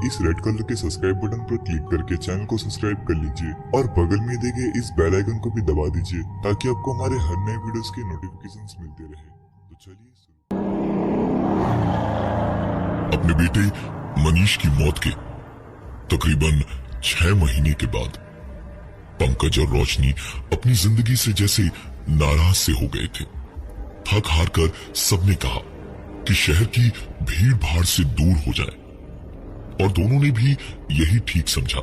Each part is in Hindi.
इस रेड कलर के सब्सक्राइब बटन पर क्लिक करके चैनल को सब्सक्राइब कर लीजिए और बगल में दिए गए इस बेल आइकन को भी दबा दीजिए ताकि आपको हमारे हर नए वीडियोस के नोटिफिकेशंस मिलते रहे। तो चलिए अपने बेटे मनीष की मौत के तकरीबन 6 महीने के बाद पंकज और रोशनी अपनी जिंदगी से जैसे नाराज से हो गए थे। थक हार कर सबने कहा कि शहर की भीड़ भाड़ से दूर हो जाए और दोनों ने भी यही ठीक समझा।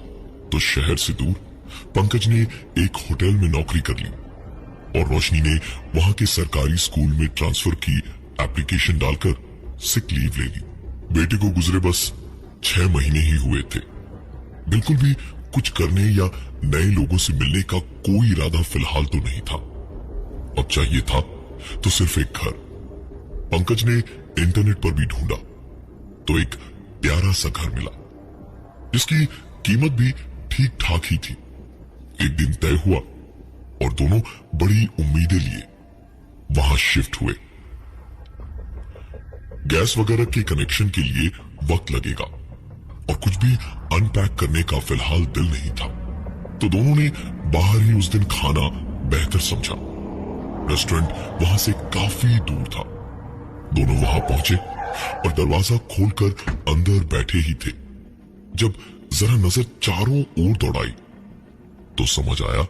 तो शहर से दूर पंकज ने एक होटल में नौकरी कर ली और रोशनी ने वहां के सरकारी स्कूल में ट्रांसफर की एप्लीकेशन डालकर सिक लीव ले ली। बेटे को गुजरे बस 6 महीने ही हुए थे। बिल्कुल भी कुछ करने या नए लोगों से मिलने का कोई इरादा फिलहाल तो नहीं था। अब चाहिए था तो सिर्फ एक घर। पंकज ने इंटरनेट पर भी ढूंढा तो एक प्यारा सा घर मिला जिसकी कीमत भी ठीक ठाक ही थी। एक दिन तय हुआ और दोनों बड़ी उम्मीदें लिए वहां शिफ्ट हुए। गैस वगैरह के कनेक्शन के लिए वक्त लगेगा और कुछ भी अनपैक करने का फिलहाल दिल नहीं था, तो दोनों ने बाहर ही उस दिन खाना बेहतर समझा। रेस्टोरेंट वहां से काफी दूर था। दोनों वहां पहुंचे और दरवाजा खोलकर अंदर बैठे ही थे जब जरा नजर चारों ओर दौड़ाई तो समझ आया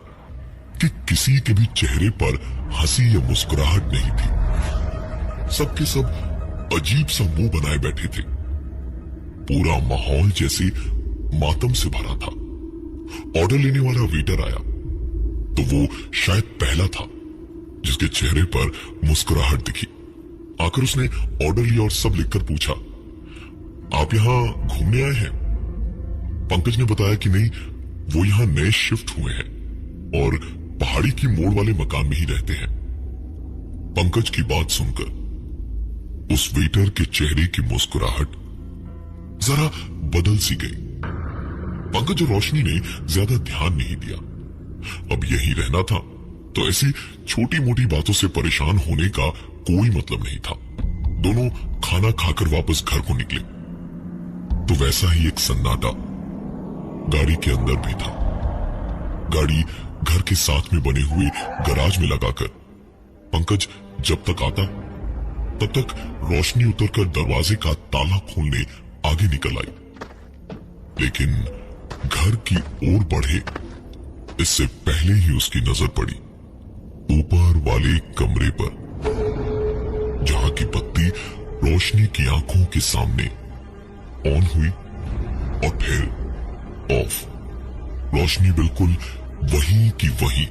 कि किसी के भी चेहरे पर हंसी या मुस्कुराहट नहीं थी। सबके सब अजीब सा मुंह बनाए बैठे थे। पूरा माहौल जैसे मातम से भरा था। ऑर्डर लेने वाला वेटर आया तो वो शायद पहला था जिसके चेहरे पर मुस्कुराहट दिखी। आकर उसने ऑर्डर लिया और सब लिखकर पूछा, आप यहां घूमने आए हैं? पंकज ने बताया कि नहीं, वो यहां नए शिफ्ट हुए हैं और पहाड़ी की मोड़ वाले मकान में ही रहते हैं। पंकज की बात सुनकर उस वेटर के चेहरे की मुस्कुराहट जरा बदल सी गई। पंकज और रोशनी ने ज्यादा ध्यान नहीं दिया। अब यहीं रहना था तो ऐसी छोटी मोटी बातों से परेशान होने का कोई मतलब नहीं था। दोनों खाना खाकर वापस घर को निकले तो वैसा ही एक सन्नाटा गाड़ी के अंदर भी था। गाड़ी घर के साथ में बने हुए गराज में लगाकर पंकज जब तक आता तब तक रोशनी उतरकर दरवाजे का ताला खोलने आगे निकल आई, लेकिन घर की ओर बढ़े इससे पहले ही उसकी नजर पड़ी ऊपर वाले कमरे पर, जहां की बत्ती रोशनी की आंखों के सामने ऑन हुई और फिर ऑफ। रोशनी बिल्कुल वहीं की वहीं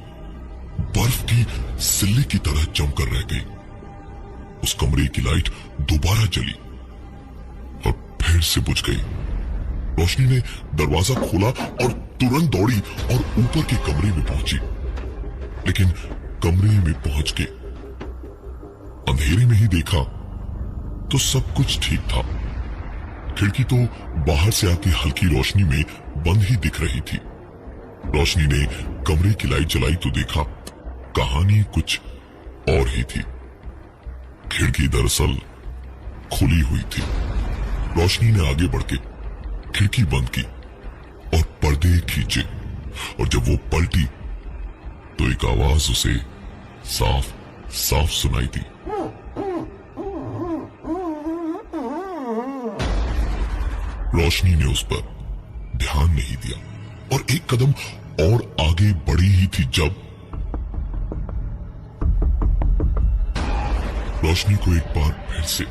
बर्फ की सिल्ली की तरह जमकर रह गई। उस कमरे की लाइट दोबारा जली और फिर से बुझ गई। रोशनी ने दरवाजा खोला और तुरंत दौड़ी और ऊपर के कमरे में पहुंची, लेकिन कमरे में पहुंच के अंधेरे में ही देखा तो सब कुछ ठीक था। खिड़की तो बाहर से आती हल्की रोशनी में बंद ही दिख रही थी। रोशनी ने कमरे की लाइट जलाई तो देखा कहानी कुछ और ही थी। खिड़की दरअसल खुली हुई थी। रोशनी ने आगे बढ़ के खिड़की बंद की और पर्दे खींचे और जब वो पलटी तो एक आवाज उसे साफ साफ सुनाई दी। रोशनी ने उस पर ध्यान नहीं दिया और एक कदम और आगे बढ़ी ही थी जब रोशनी को एक बार फिर से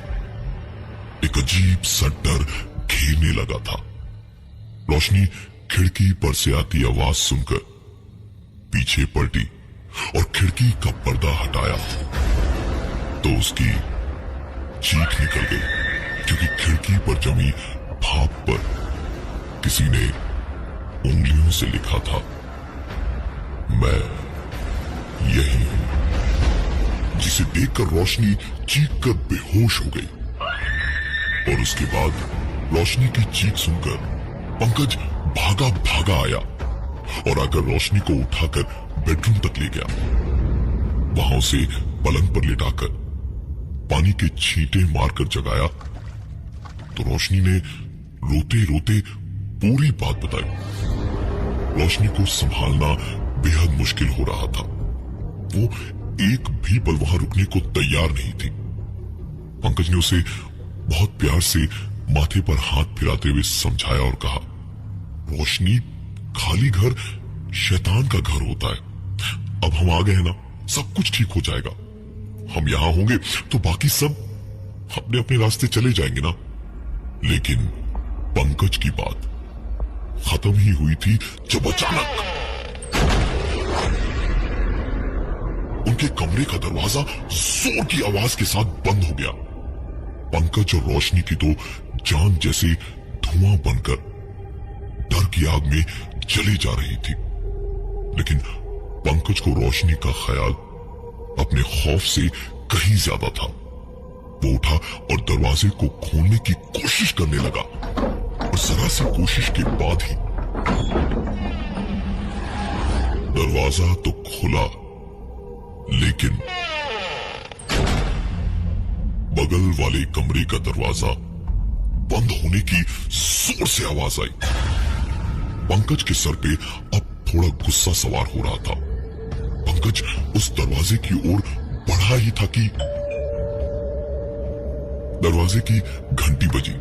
एक अजीब सा डर घेरने लगा था। रोशनी खिड़की पर से आती आवाज सुनकर पीछे पलटी और खिड़की का पर्दा हटाया तो उसकी चीख निकल गई, क्योंकि खिड़की पर जमी भाप पर किसी ने उंगलियों से लिखा था, मैं यही हूं। जिसे देखकर रोशनी चीख कर बेहोश हो गई और उसके बाद रोशनी की चीख सुनकर पंकज भागा भागा आया और आकर रोशनी को उठाकर बेडरूम तक ले गया। वहां उसे पलंग पर लिटाकर पानी के छींटे मारकर जगाया तो रोशनी ने रोते रोते पूरी बात बताई। रोशनी को संभालना बेहद मुश्किल हो रहा था। वो एक भी पल वहां रुकने को तैयार नहीं थी। पंकज ने उसे बहुत प्यार से माथे पर हाथ फिराते हुए समझाया और कहा, रोशनी, खाली घर शैतान का घर होता है। अब हम आ गए हैं ना, सब कुछ ठीक हो जाएगा। हम यहां होंगे तो बाकी सब अपने अपने रास्ते चले जाएंगे ना। लेकिन पंकज की बात खत्म ही हुई थी जब अचानक उनके कमरे का दरवाजा जोर की आवाज के साथ बंद हो गया। पंकज और रोशनी की तो जान जैसे धुआं बनकर डर की आग में जली जा रही थी। लेकिन पंकज को रोशनी का ख्याल अपने खौफ से कहीं ज्यादा था। वो उठा और दरवाजे को खोलने की कोशिश करने लगा और जरा सी कोशिश के बाद ही दरवाजा तो खुला, लेकिन बगल वाले कमरे का दरवाजा बंद होने की जोर से आवाज आई। पंकज के सर पे अब थोड़ा गुस्सा सवार हो रहा था। पंकज उस दरवाजे की ओर बढ़ा ही था कि दरवाजे की घंटी बजी।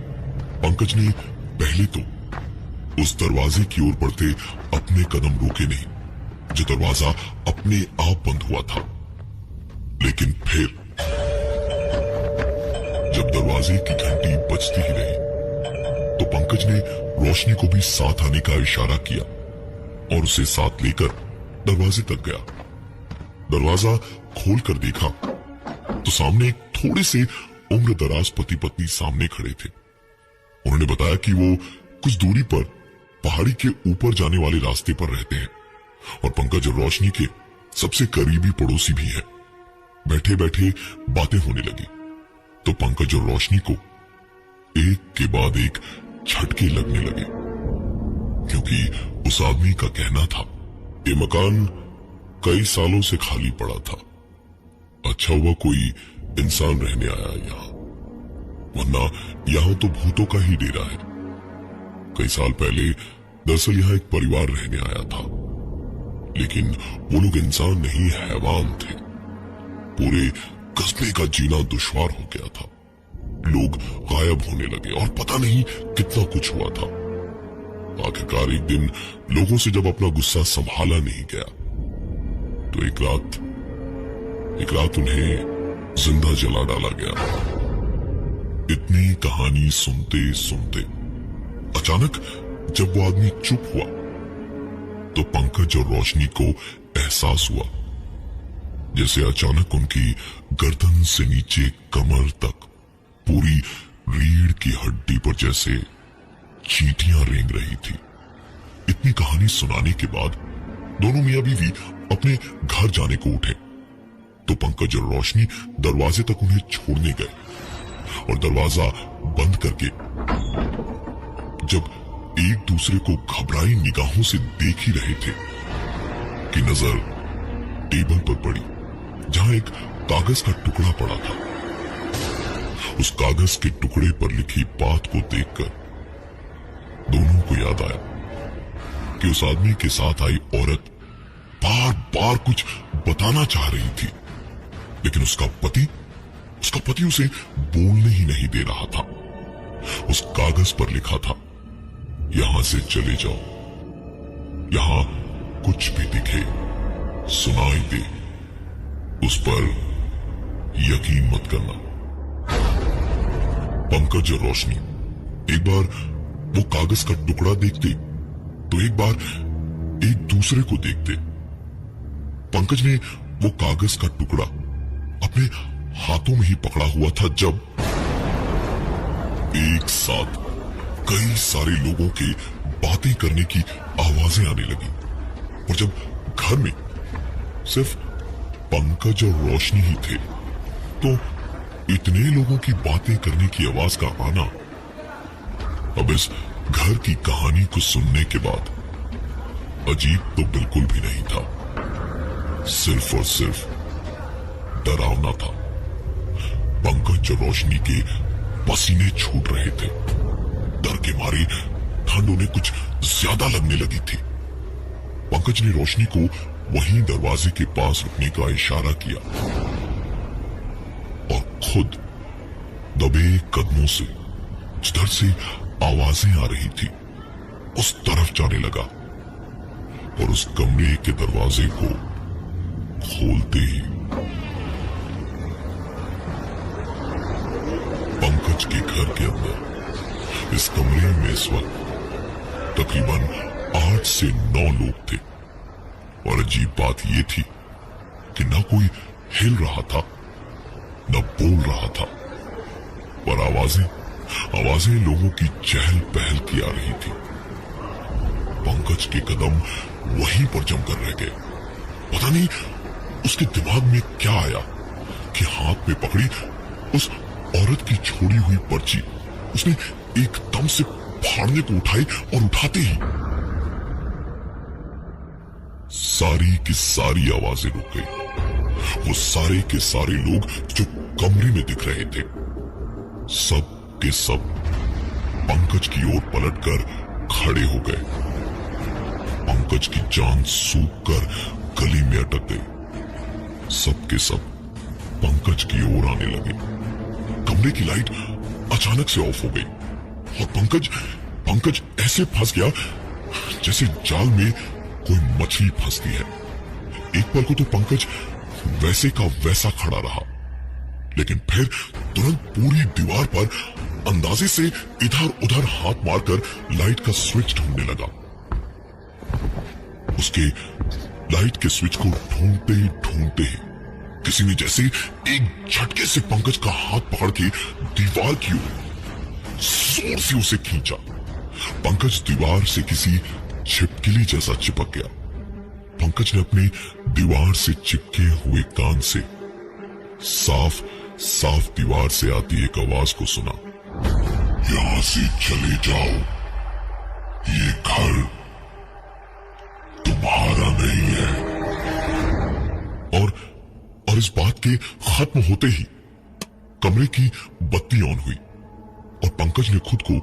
पंकज ने पहले तो उस दरवाजे की ओर बढ़ते अपने कदम रोके नहीं, जो दरवाजा अपने आप बंद हुआ था। लेकिन फिर जब दरवाजे की घंटी बजती ही रही तो पंकज ने रोशनी को भी साथ आने का इशारा किया और उसे साथ लेकर दरवाजे तक गया। दरवाजा खोलकर देखा तो सामने एक थोड़े से उम्र दराज पति पत्नी सामने खड़े थे। उन्होंने बताया कि वो कुछ दूरी पर पहाड़ी के ऊपर जाने वाले रास्ते पर रहते हैं और पंकज और रोशनी के सबसे करीबी पड़ोसी भी हैं। बैठे बैठे बातें होने लगी तो पंकज और रोशनी को एक के बाद एक झटके लगने लगे, क्योंकि उस आदमी का कहना था ये मकान कई सालों से खाली पड़ा था। अच्छा हुआ कोई इंसान रहने आया यहाँ, वरना यहाँ तो भूतों का ही डेरा है। कई साल पहले दरअसल यहाँ एक परिवार रहने आया था, लेकिन वो लोग इंसान नहीं हैवान थे। पूरे कस्बे का जीना दुश्वार हो गया था। लोग गायब होने लगे और पता नहीं कितना कुछ हुआ था। आखिरकार एक दिन लोगों से जब अपना गुस्सा संभाला नहीं गया तो एक रात उन्हें जिंदा जला डाला गया। इतनी कहानी सुनते सुनते अचानक जब वो आदमी चुप हुआ तो पंकज और रोशनी को एहसास हुआ जैसे अचानक उनकी गर्दन से नीचे कमर तक पूरी रीढ़ की हड्डी पर जैसे चींटियां रेंग रही थी। इतनी कहानी सुनाने के बाद दोनों मियां बीवी अपने घर जाने को उठे तो पंकज और रोशनी दरवाजे तक उन्हें छोड़ने गए और दरवाजा बंद करके जब एक दूसरे को घबराई निगाहों से देख ही रहे थे कि नजर टेबल पर पड़ी, जहां एक कागज का टुकड़ा पड़ा था। उस कागज के टुकड़े पर लिखी बात को देखकर दोनों को याद आया कि उस आदमी के साथ आई औरत बार बार कुछ बताना चाह रही थी, लेकिन उसका पति उसे बोलने ही नहीं दे रहा था। उस कागज पर लिखा था, यहां से चले जाओ, यहां कुछ भी दिखे सुनाई दे उस पर यकीन मत करना। पंकज और रोशनी एक बार वो कागज का टुकड़ा देखते तो एक बार एक दूसरे को देखते। पंकज ने वो कागज का टुकड़ा अपने हाथों में ही पकड़ा हुआ था जब एक साथ कई सारे लोगों के बातें करने की आवाजें आने लगी और जब घर में सिर्फ पंकज और रोशनी ही थे तो इतने लोगों की बातें करने की आवाज का आना अब इस घर की कहानी को सुनने के बाद अजीब तो बिल्कुल भी नहीं था, सिर्फ और सिर्फ डरावना था। पंकज और रोशनी के पसीने छूट रहे थे। डर के मारे ठंड उन्हें कुछ ज्यादा लगने लगी थी। पंकज ने रोशनी को वहीं दरवाजे के पास रुकने का इशारा किया और खुद दबे कदमों से जिधर से आवाजें आ रही थी उस तरफ जाने लगा और उस कमरे के दरवाजे को खोलते ही पंकज के घर के अंदर इस कमरे में इस वक्त तकरीबन 8 से 9 लोग थे और अजीब बात यह थी कि न कोई हिल रहा था न बोल रहा था, पर आवाजें लोगों की चहल पहल की आ रही थी। पंकज के कदम वहीं पर जमकर रह गए। पता नहीं उसके दिमाग में क्या आया कि हाथ में पकड़ी उस औरत की छोड़ी हुई पर्ची उसने एकदम से फाड़ने को उठाई और उठाते ही सारी की सारी आवाजें रुक गई। वो सारे के सारे लोग जो कमरे में दिख रहे थे सब के सब पंकज की ओर पलटकर खड़े हो गए। पंकज की जान सूख कर गली में अटक गई। सब के सब पंकज की ओर आने लगे। कमरे की लाइट अचानक से ऑफ हो गई और पंकज ऐसे फंस गया जैसे जाल में कोई मछली फंसती है। एक पल को तो पंकज वैसे का वैसा खड़ा रहा, लेकिन फिर तुरंत पूरी दीवार पर अंदाजे से इधर उधर हाथ मारकर लाइट का स्विच ढूंढने लगा। उसके लाइट के स्विच को ढूंढते ही किसी ने जैसे एक झटके से पंकज का हाथ पकड़ के दीवार की ओर जोर से उसे खींचा। पंकज दीवार से किसी छिपकली जैसा चिपक गया। पंकज ने अपने दीवार से चिपके हुए कान से साफ दीवार से आती एक आवाज को सुना, यहां से चले जाओ, ये घर तुम्हारा नहीं है। और इस बात के खत्म होते ही कमरे की बत्ती ऑन हुई और पंकज ने खुद को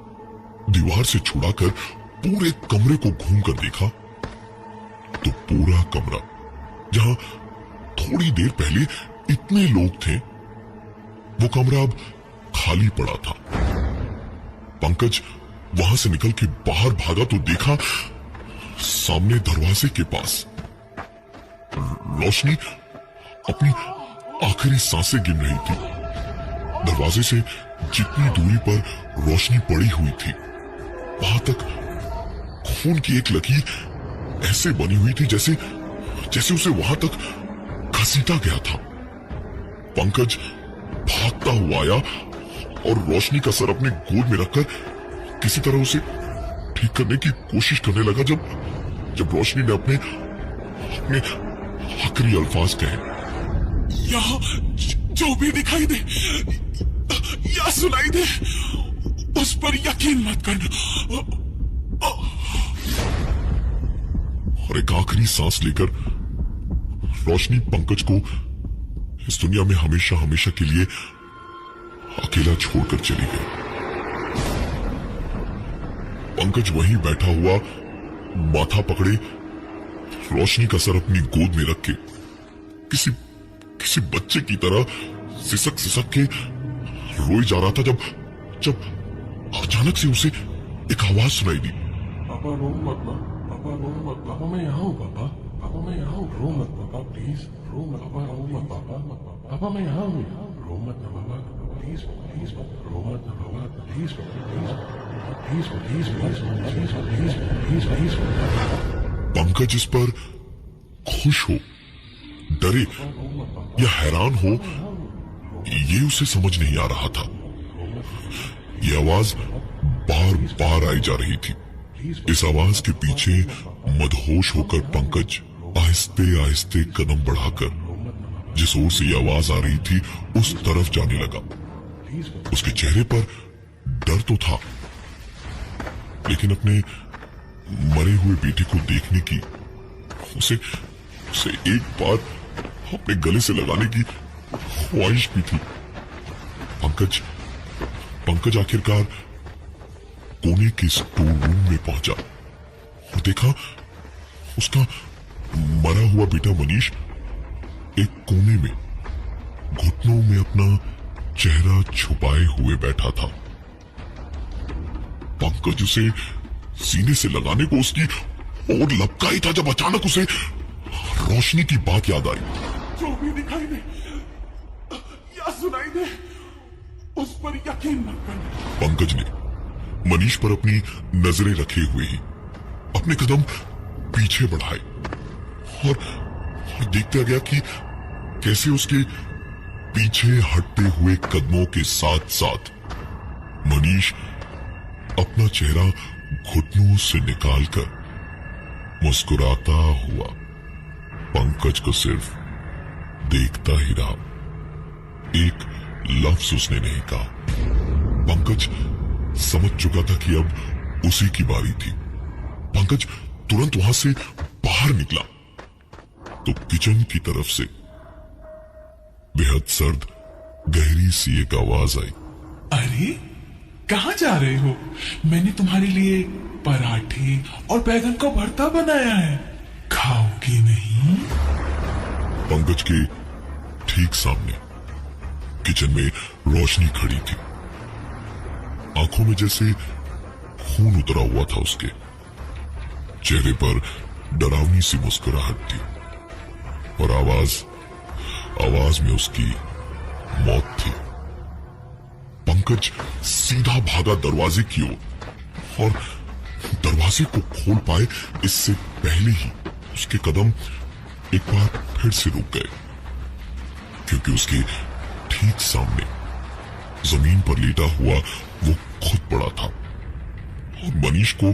दीवार से छुड़ाकर पूरे कमरे को घूमकर देखा तो पूरा कमरा, जहां थोड़ी देर पहले इतने लोग थे, वो कमरा अब खाली पड़ा था। पंकज वहां से निकल के बाहर भागा तो देखा सामने दरवाजे के पास रोशनी अपनी आखिरी सांसें गिन रही थी। दरवाजे से जितनी दूरी पर रोशनी पड़ी हुई थी वहां तक खून की एक लकीर ऐसे बनी हुई थी जैसे उसे वहां तक घसीटा गया था। पंकज भागता हुआ आया और रोशनी का सर अपने गोद में रखकर किसी तरह उसे ठीक करने की कोशिश करने लगा जब रोशनी ने अपने आखिरी अल्फाज कहे, यहाँ जो भी दिखाई दे या सुनाई दे उस पर यकीन मत करना। और एक आखिरी सांस लेकर रोशनी पंकज को इस दुनिया में हमेशा हमेशा के लिए अकेला छोड़कर चली गई। पंकज वहीं बैठा हुआ माथा पकड़े रोशनी का सर अपनी गोद में रख के किसी बच्चे की तरह सिसक के रोई जा रहा था जब अचानक से उसे एक आवाज सुनाई दी, पापा रो मत ना, पापा रो मत, पापा मैं यहाँ हूँ, पापा मैं यहाँ हूँ, रो मत पापा प्लीज, रो मत पापा, रो मत पापा मैं यहाँ हूँ, रो मत ना पापा प्लीज, रो मत ना पापा प्लीज, पंकज इस पर खुश हो, डरे या हैरान हो, ये उसे समझ नहीं आ रहा था। ये आवाज बार बार आई जा रही थी। इस आवाज के पीछे मदहोश होकर पंकज आहिस्ते आहिस्ते कदम बढ़ाकर जिस ओर से ये आवाज आ रही थी उस तरफ जाने लगा। उसके चेहरे पर डर तो था, लेकिन अपने मरे हुए बेटे को देखने की उसे एक बार अपने गले से लगाने की ख्वाहिश भी थी। पंकज आखिरकार कोने के स्टोर रूम में पहुंचा और देखा उसका मरा हुआ बेटा मनीष एक कोने में घुटनों में अपना चेहरा छुपाए हुए बैठा था। पंकज उसे सीने से लगाने को उसकी और लपका ही था जब अचानक उसे रोशनी की बात याद आई। जो भी दिखाई दे या सुनाई दे उस पर यकीन मत करना। पंकज ने मनीष पर अपनी नजरें रखे हुए ही अपने कदम पीछे बढ़ाए और देखता गया कि कैसे उसके पीछे हटते हुए कदमों के साथ साथ मनीष अपना चेहरा घुटनों से निकालकर मुस्कुराता हुआ पंकज को सिर्फ देखता ही रहा। एक लफ्ज उसने नहीं कहा। पंकज समझ चुका था कि अब उसी की बारी थी। पंकज तुरंत वहां से बाहर निकला तो किचन की तरफ से बेहद सर्द गहरी सी एक आवाज आई। अरे कहाँ जा रहे हो? मैंने तुम्हारे लिए पराठे और बैगन का भरता बनाया है, खाओगे नहीं? पंकज के ठीक सामने किचन में रोशनी खड़ी थी। आंखों में जैसे खून उतरा हुआ था उसके चेहरे पर डरावनी सी मुस्कुराहट थी और आवाज में उसकी मौत थी। पंकज सीधा भागा दरवाजे की ओर और दरवाजे को खोल पाए इससे पहले ही उसके कदम एक बार फिर से रुक गए, क्योंकि उसके ठीक सामने जमीन पर लेटा हुआ वो खुद पड़ा था और मनीष को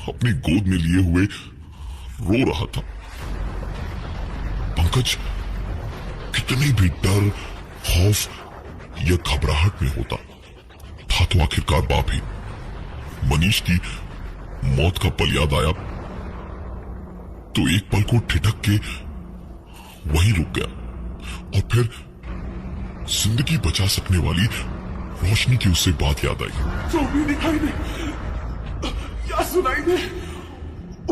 अपनी गोद में लिए हुए रो रहा था। पंकज कितने भी डर, खौफ या घबराहट में होता था तो आखिरकार बाप ही मनीष की मौत का पल याद आया तो एक पल को ठिठक के वहीं रुक गया और फिर जिंदगी बचा सकने वाली रोशनी की उससे बात याद आई। जो भी दिखाई दे या सुनाई दे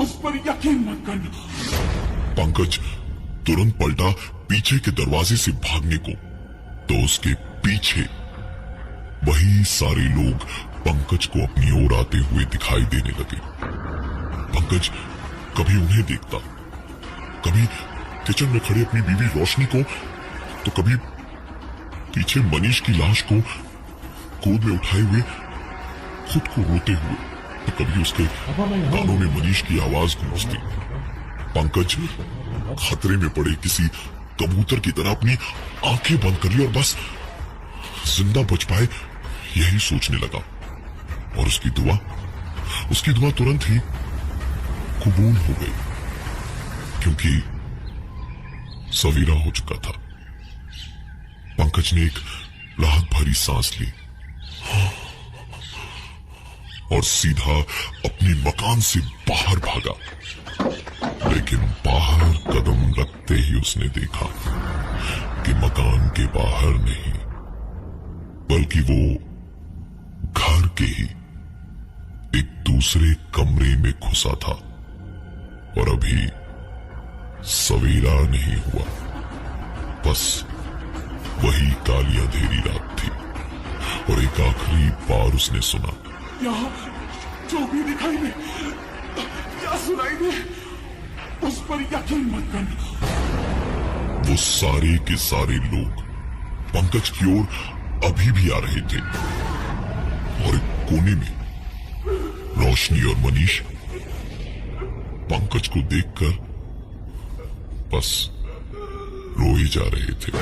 उस पर यकीन मत करना। पंकज तुरंत पलटा पीछे के दरवाजे से भागने को तो उसके पीछे वही सारे लोग पंकज को अपनी ओर आते हुए दिखाई देने लगे। पंकज कभी उन्हें देखता, कभी किचन में खड़ी अपनी बीवी रोशनी को, तो कभी पीछे मनीष की लाश को गोद में उठाए हुए खुद को रोते हुए, तो कभी उसके कानों में मनीष की आवाज गूंजती। पंकज खतरे में पड़े किसी कबूतर की तरह अपनी आंखें बंद कर ली और बस जिंदा बच पाए यही सोचने लगा और उसकी दुआ तुरंत ही कबूल हो गई, क्योंकि सवेरा हो चुका था। पंकज ने एक राहत भरी सांस ली और सीधा अपने मकान से बाहर भागा, लेकिन बाहर कदम रखते ही उसने देखा कि मकान के बाहर नहीं बल्कि वो घर के ही एक दूसरे कमरे में घुसा था और अभी सवेरा नहीं हुआ, बस वही काली अंधेरी रात थी और एक आखिरी बार उसने सुना, यहाँ जो भी दिखाई दे या सुनाई दे उस पर यकीन मत करना। वो सारे के सारे लोग पंकज की ओर अभी भी आ रहे थे और एक कोने में रोशनी और मनीष पंकज को देखकर बस रोए जा रहे थे।